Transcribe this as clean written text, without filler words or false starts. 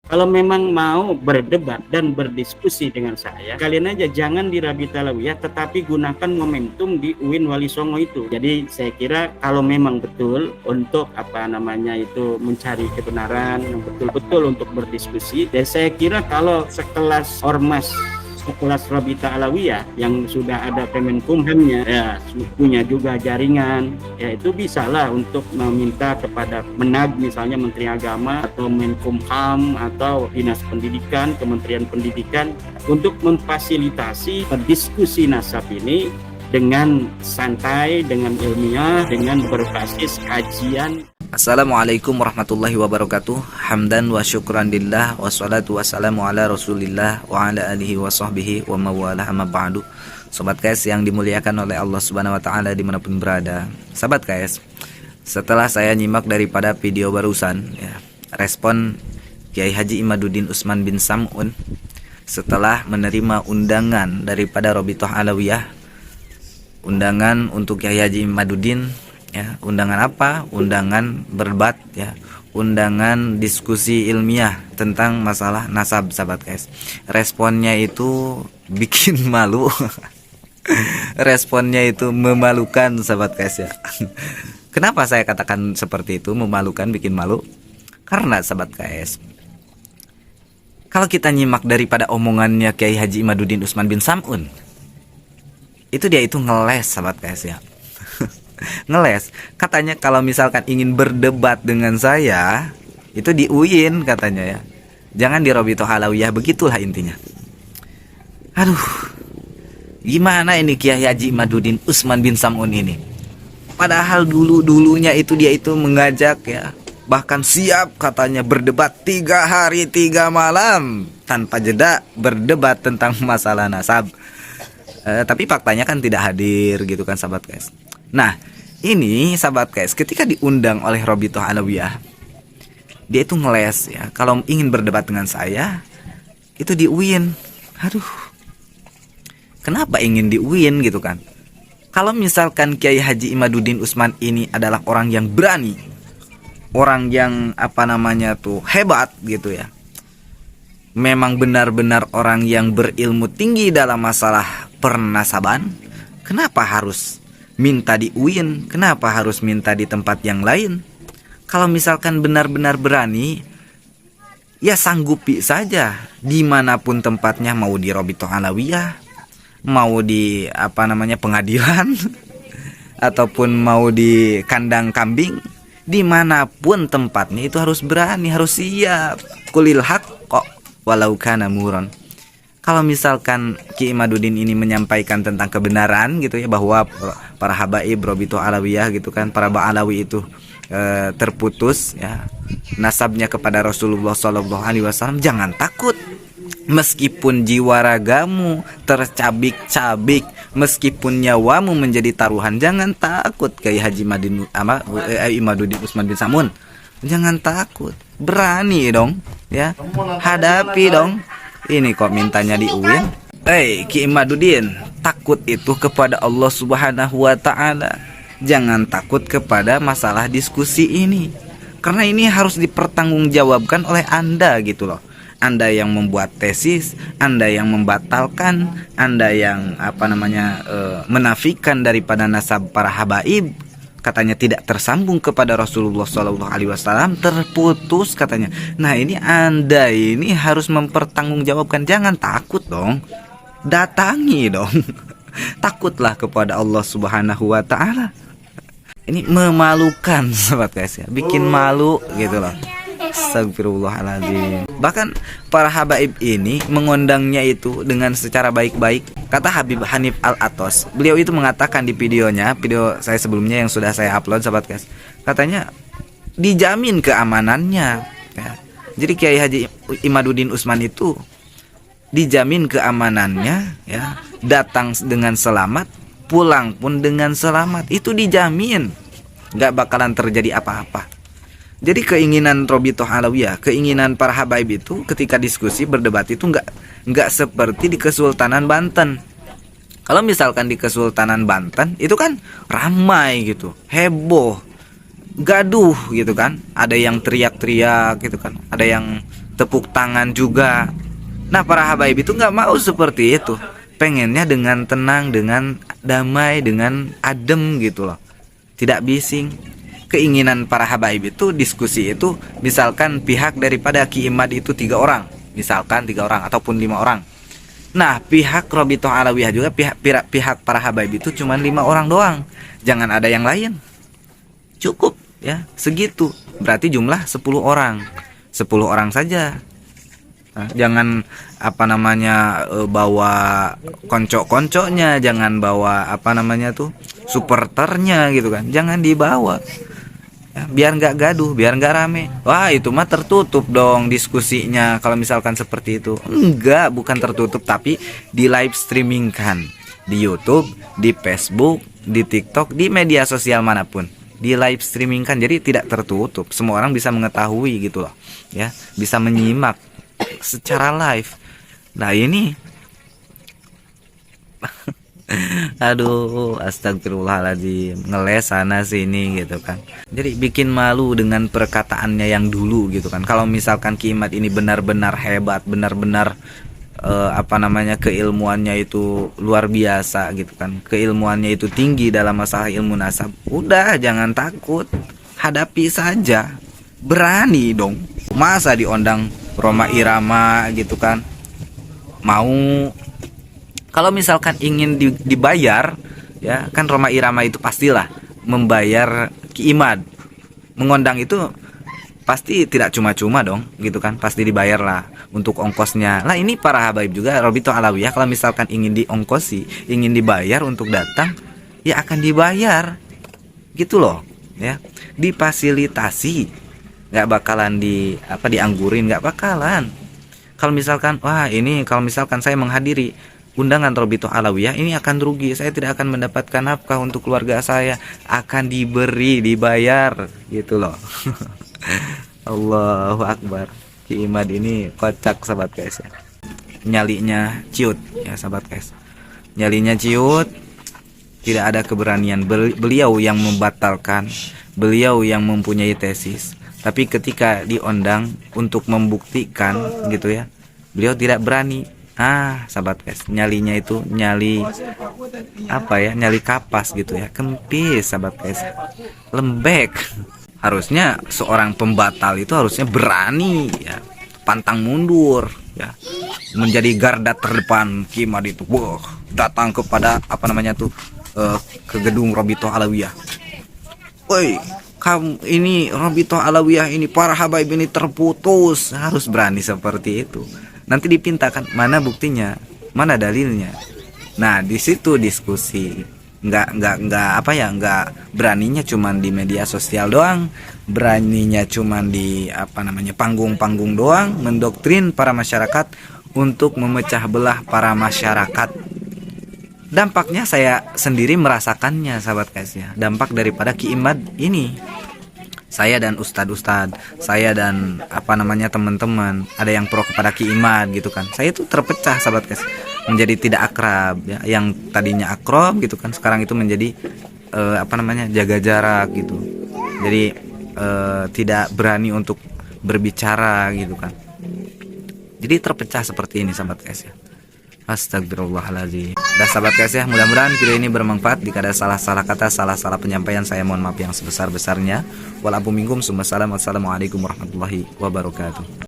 Kalau memang mau berdebat dan berdiskusi dengan saya, kalian aja jangan di Rabita Alawiyah, tetapi gunakan momentum di UIN Wali Songo itu. Jadi saya kira kalau memang betul untuk mencari kebenaran yang betul-betul untuk berdiskusi, dan saya kira kalau sekelas ormas sekelas Rabita Alawiyah yang sudah ada Kemenkumhamnya, ya punya juga jaringan, ya itu bisalah untuk meminta kepada Menag misalnya Menteri Agama atau Menkumham atau Dinas Pendidikan, Kementerian Pendidikan untuk memfasilitasi diskusi nasab ini dengan santai, dengan ilmiah, dengan berbasis kajian. Assalamualaikum warahmatullahi wabarakatuh. Hamdan wa syukran lillah, wassalatu wassalamu ala rasulillah wa ala alihi wa sahbihi wa mawalah, amma ba'du. Sobat KS yang dimuliakan oleh Allah subhanahu wa ta'ala dimanapun berada. Sobat KS, setelah saya nyimak daripada video barusan ya, respon Kiai Haji Imaduddin Utsman bin Sam'un setelah menerima undangan daripada Rabithah Alawiyah, undangan untuk Kiai Haji Imaduddin ya, undangan apa? Undangan berdebat ya, undangan diskusi ilmiah tentang masalah nasab, sahabat guys. Responnya itu bikin malu. Responnya itu memalukan, sahabat guys ya. Kenapa saya katakan seperti itu, memalukan, bikin malu? Karena sahabat guys, kalau kita nyimak daripada omongannya Kiai Haji Imaduddin Utsman bin Sam'un, itu dia itu ngeles, sahabat guys ya. Ngeles, katanya kalau misalkan ingin berdebat dengan saya itu di UIN katanya ya, jangan di Rabithah Alawiyah, begitulah intinya. Aduh, gimana ini Kiai Haji Imaduddin Utsman bin Sam'un ini? Padahal dulunya itu dia itu mengajak ya, bahkan siap katanya berdebat 3 hari 3 malam tanpa jeda berdebat tentang masalah nasab. Tapi faktanya kan tidak hadir gitu kan, sahabat guys. Nah, ini sahabat guys, ketika diundang oleh Rabithah Alawiyah, dia itu ngeles ya, kalau ingin berdebat dengan saya itu di UIN. Aduh, kenapa ingin di UIN gitu kan? Kalau misalkan Kiai Haji Imaduddin Utsman ini adalah orang yang berani, orang yang hebat gitu ya, memang benar-benar orang yang berilmu tinggi dalam masalah pernasaban, kenapa harus minta di UIN? Kenapa harus minta di tempat yang lain? Kalau misalkan benar-benar berani, ya sanggupi saja dimanapun tempatnya, mau di Rabithah Alawiyah, mau di pengadilan, ataupun mau di kandang kambing, dimanapun tempatnya itu harus berani, harus siap. Qulil haqqa walau kana muran. Kalau misalkan Ki Imaduddin ini menyampaikan tentang kebenaran gitu ya, bahwa para habaib Rabithah Alawiyah gitu kan, para Ba'alawi itu terputus ya nasabnya kepada Rasulullah SAW, jangan takut. Meskipun jiwa ragamu tercabik-cabik, meskipun nyawamu menjadi taruhan, jangan takut. Kiai Haji Imaduddin Utsman bin Sam'un, jangan takut, berani dong ya, hadapi dong. Ini kok mintanya di UIN. Ki Imaduddin, takut itu kepada Allah Subhanahu wa ta'ala. Jangan takut kepada masalah diskusi ini, karena ini harus dipertanggungjawabkan oleh Anda gitu loh. Anda yang membuat tesis, Anda yang membatalkan, Anda yang menafikan daripada nasab para habaib, katanya tidak tersambung kepada Rasulullah SAW, terputus katanya. Nah, ini Anda ini harus mempertanggungjawabkan. Jangan takut dong, datangi dong. Takutlah kepada Allah Subhanahu wa ta'ala. Ini memalukan, sobat guys ya, bikin malu gitu loh. Astagfirullahaladzim. Bahkan para habaib ini mengundangnya itu dengan secara baik-baik. Kata Habib Hanif Al-Atos, beliau itu mengatakan di videonya, video saya sebelumnya yang sudah saya upload, sahabat guys, katanya dijamin keamanannya ya. Jadi Kiai Haji Imaduddin Utsman itu dijamin keamanannya ya, datang dengan selamat, pulang pun dengan selamat, itu dijamin, gak bakalan terjadi apa-apa. Jadi keinginan Rabithah Alawiyah, keinginan para habaib itu ketika diskusi berdebat itu nggak seperti di Kesultanan Banten. Kalau misalkan di Kesultanan Banten itu kan ramai gitu, heboh, gaduh gitu kan, ada yang teriak-teriak gitu kan, ada yang tepuk tangan juga. Nah, para habaib itu nggak mau seperti itu. Pengennya dengan tenang, dengan damai, dengan adem gitu loh. Tidak bising. Keinginan para habaib itu diskusi itu, misalkan pihak daripada Ki Imad itu 3 orang, misalkan 3 orang ataupun 5 orang. Nah, pihak Robitoh Alawiyah juga pihak para habaib itu cuma 5 orang doang. Jangan ada yang lain. Cukup ya, segitu. Berarti jumlah 10 orang. 10 orang saja. Nah, jangan bawa konco-konconya, jangan bawa supporternya gitu kan. Jangan dibawa. Ya, biar nggak gaduh, biar nggak rame. Wah, itu mah tertutup dong diskusinya kalau misalkan seperti itu. Enggak, bukan tertutup, tapi di live streamingkan di YouTube, di Facebook, di TikTok, di media sosial manapun. Di live streamingkan, jadi tidak tertutup. Semua orang bisa mengetahui gitu loh. Ya, bisa menyimak secara live. Nah, ini aduh, astagfirullahaladzim, ngeles sana sini gitu kan. Jadi bikin malu dengan perkataannya yang dulu gitu kan. Kalau misalkan Ki Imad ini benar-benar hebat, benar-benar keilmuannya itu luar biasa gitu kan. Keilmuannya itu tinggi dalam masalah ilmu nasab. Udah, jangan takut, hadapi saja. Berani dong. Masa diundang Rhoma Irama gitu kan. Mau. Kalau misalkan ingin dibayar, ya kan Rhoma Irama itu pastilah membayar Ki Imad. Mengundang itu pasti tidak cuma-cuma dong, gitu kan? Pasti dibayar lah untuk ongkosnya. Lah ini para habaib juga Robitoh Alawiyah kalau misalkan ingin diongkosi, ingin dibayar untuk datang, ya akan dibayar. Gitu loh, ya. Difasilitasi. Nggak bakalan dianggurin, nggak bakalan. Kalau misalkan kalau misalkan saya menghadiri undangan Robitoh Alawiyah, ini akan rugi, saya tidak akan mendapatkan nafkah untuk keluarga saya, akan dibayar gitu loh. Allahu Akbar. Ki Imad ini kocak sahabat guys ya. Nyalinya ciut ya sahabat guys. Nyalinya ciut, tidak ada keberanian. Beliau yang membatalkan, beliau yang mempunyai tesis, tapi ketika diundang untuk membuktikan gitu ya, beliau tidak berani. Sahabat guys, nyalinya itu nyali nyali kapas gitu ya, kempis sahabat guys, lembek. Harusnya seorang pembatal itu harusnya berani ya, pantang mundur ya, menjadi garda terdepan. Ki Imad itu datang kepada ke gedung Robitoh Alawiyah. Woi, kamu ini Robitoh Alawiyah ini, para habaib ini terputus. Harus berani seperti itu. Nanti dipintakan, mana buktinya, mana dalilnya. Nah, di situ diskusi. Nggak beraninya cuman di media sosial doang, beraninya cuman di panggung-panggung doang, mendoktrin para masyarakat untuk memecah belah para masyarakat. Dampaknya saya sendiri merasakannya sahabat guys ya. Dampak daripada Ki Imad ini. Saya dan ustad-ustad, saya dan teman-teman, ada yang pro kepada Ki Imad gitu kan. Saya itu terpecah sahabat guys, menjadi tidak akrab ya. Yang tadinya akrab gitu kan, sekarang itu menjadi jaga jarak gitu. Jadi tidak berani untuk berbicara gitu kan. Jadi terpecah seperti ini sahabat guys ya. Astagfirullahaladzim. Dah sahabat guys ya, mudah-mudahan video ini bermanfaat. Jika ada salah-salah kata, salah-salah penyampaian, saya mohon maaf yang sebesar-besarnya. Walaupun minggum, assalamualaikum warahmatullahi wabarakatuh.